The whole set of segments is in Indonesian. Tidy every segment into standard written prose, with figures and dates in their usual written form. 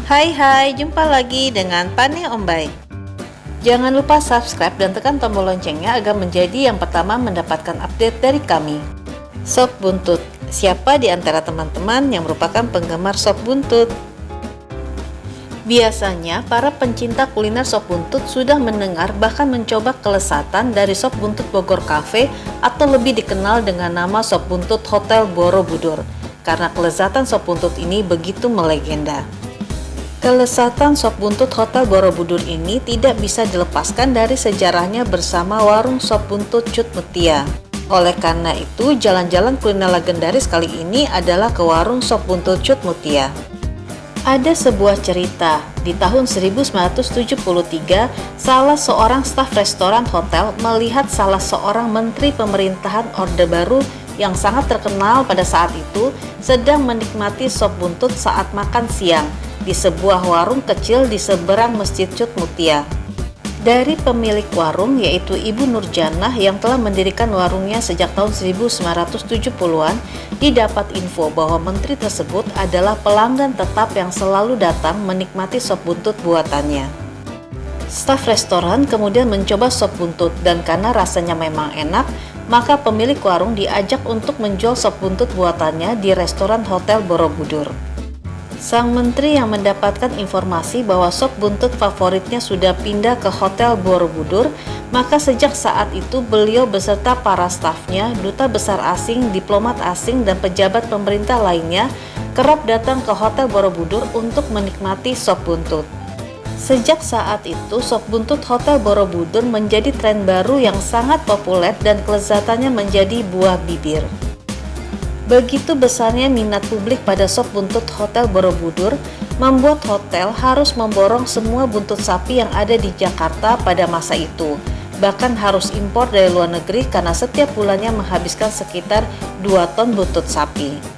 Hai, jumpa lagi dengan Pane Ombay. Jangan lupa subscribe dan tekan tombol loncengnya agar menjadi yang pertama mendapatkan update dari kami. Sop buntut. Siapa di antara teman-teman yang merupakan penggemar sop buntut? Biasanya, para pencinta kuliner sop buntut sudah mendengar bahkan mencoba kelezatan dari sop buntut Bogor Cafe atau lebih dikenal dengan nama sop buntut Hotel Borobudur, karena kelezatan sop buntut ini begitu melegenda. Kelezatan sop buntut Hotel Borobudur ini tidak bisa dilepaskan dari sejarahnya bersama warung sop buntut Cut Mutia. Oleh karena itu, jalan-jalan kuliner legendaris kali ini adalah ke warung sop buntut Cut Mutia. Ada sebuah cerita, di tahun 1973, salah seorang staf restoran hotel melihat salah seorang menteri pemerintahan Orde Baru yang sangat terkenal pada saat itu sedang menikmati sop buntut saat makan siang di sebuah warung kecil di seberang Masjid Cut Mutia. Dari pemilik warung, yaitu Ibu Nurjanah yang telah mendirikan warungnya sejak tahun 1970-an, didapat info bahwa menteri tersebut adalah pelanggan tetap yang selalu datang menikmati sop buntut buatannya. Staf restoran kemudian mencoba sop buntut dan karena rasanya memang enak, maka pemilik warung diajak untuk menjual sop buntut buatannya di restoran Hotel Borobudur. Sang menteri yang mendapatkan informasi bahwa sop buntut favoritnya sudah pindah ke Hotel Borobudur, maka sejak saat itu beliau beserta para stafnya, duta besar asing, diplomat asing, dan pejabat pemerintah lainnya kerap datang ke Hotel Borobudur untuk menikmati sop buntut. Sejak saat itu, sop buntut Hotel Borobudur menjadi tren baru yang sangat populer dan kelezatannya menjadi buah bibir. Begitu besarnya minat publik pada sop buntut Hotel Borobudur, membuat hotel harus memborong semua buntut sapi yang ada di Jakarta pada masa itu. Bahkan harus impor dari luar negeri karena setiap bulannya menghabiskan sekitar 2 ton buntut sapi.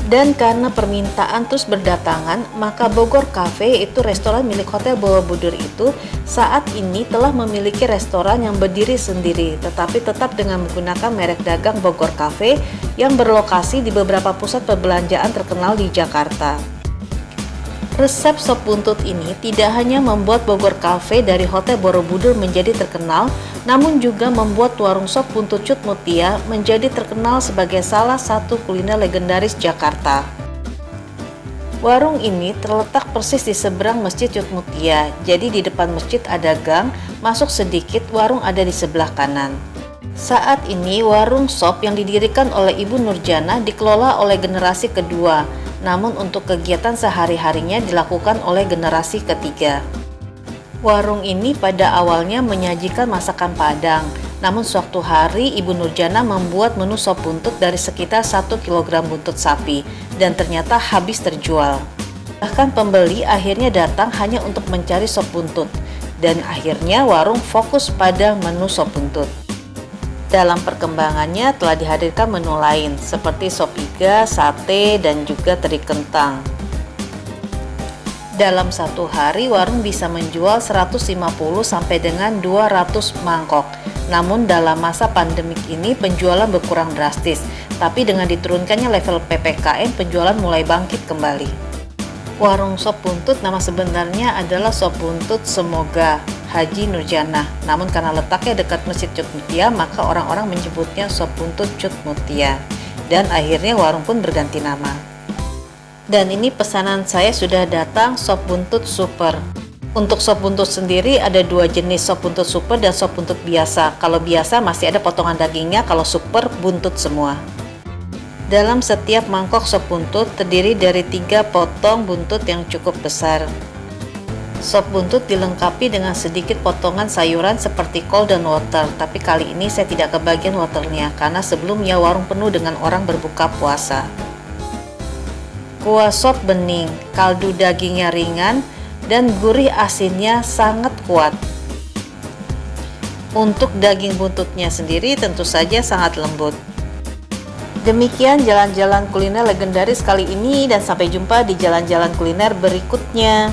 Dan karena permintaan terus berdatangan, maka Bogor Cafe, yaitu restoran milik Hotel Borobudur itu, saat ini telah memiliki restoran yang berdiri sendiri, tetapi tetap dengan menggunakan merek dagang Bogor Cafe yang berlokasi di beberapa pusat perbelanjaan terkenal di Jakarta. Resep sop buntut ini tidak hanya membuat Bogor Cafe dari Hotel Borobudur menjadi terkenal, namun juga membuat warung sop buntut Cut Mutia menjadi terkenal sebagai salah satu kuliner legendaris Jakarta. Warung ini terletak persis di seberang Masjid Cut Mutia, jadi di depan masjid ada gang, masuk sedikit warung ada di sebelah kanan. Saat ini warung sop yang didirikan oleh Ibu Nurjanah dikelola oleh generasi kedua, namun untuk kegiatan sehari-harinya dilakukan oleh generasi ketiga. Warung ini pada awalnya menyajikan masakan Padang, namun suatu hari Ibu Nurjanah membuat menu sop buntut dari sekitar 1 kg buntut sapi dan ternyata habis terjual. Bahkan pembeli akhirnya datang hanya untuk mencari sop buntut dan akhirnya warung fokus pada menu sop buntut. Dalam perkembangannya telah dihadirkan menu lain seperti sop iga, sate, dan juga teri kentang. Dalam satu hari warung bisa menjual 150 sampai dengan 200 mangkok. Namun dalam masa pandemik ini penjualan berkurang drastis, tapi dengan diturunkannya level PPKM penjualan mulai bangkit kembali. Warung sop buntut nama sebenarnya adalah Sop Buntut Semoga Haji Nurjanah. Namun karena letaknya dekat Masjid Cut Mutia, maka orang-orang menyebutnya Sop Buntut Cut Mutia. Dan akhirnya warung pun berganti nama. Dan ini pesanan saya sudah datang, sop buntut super. Untuk sop buntut sendiri ada 2 jenis, sop buntut super dan sop buntut biasa. Kalau biasa masih ada potongan dagingnya, kalau super buntut semua. Dalam setiap mangkok sop buntut terdiri dari 3 potong buntut yang cukup besar. Sop buntut dilengkapi dengan sedikit potongan sayuran seperti kol dan wortel, tapi kali ini saya tidak kebagian wortelnya karena sebelumnya warung penuh dengan orang berbuka puasa. Kuah sop bening, kaldu dagingnya ringan, dan gurih asinnya sangat kuat. Untuk daging buntutnya sendiri tentu saja sangat lembut. Demikian jalan-jalan kuliner legendaris kali ini dan sampai jumpa di jalan-jalan kuliner berikutnya.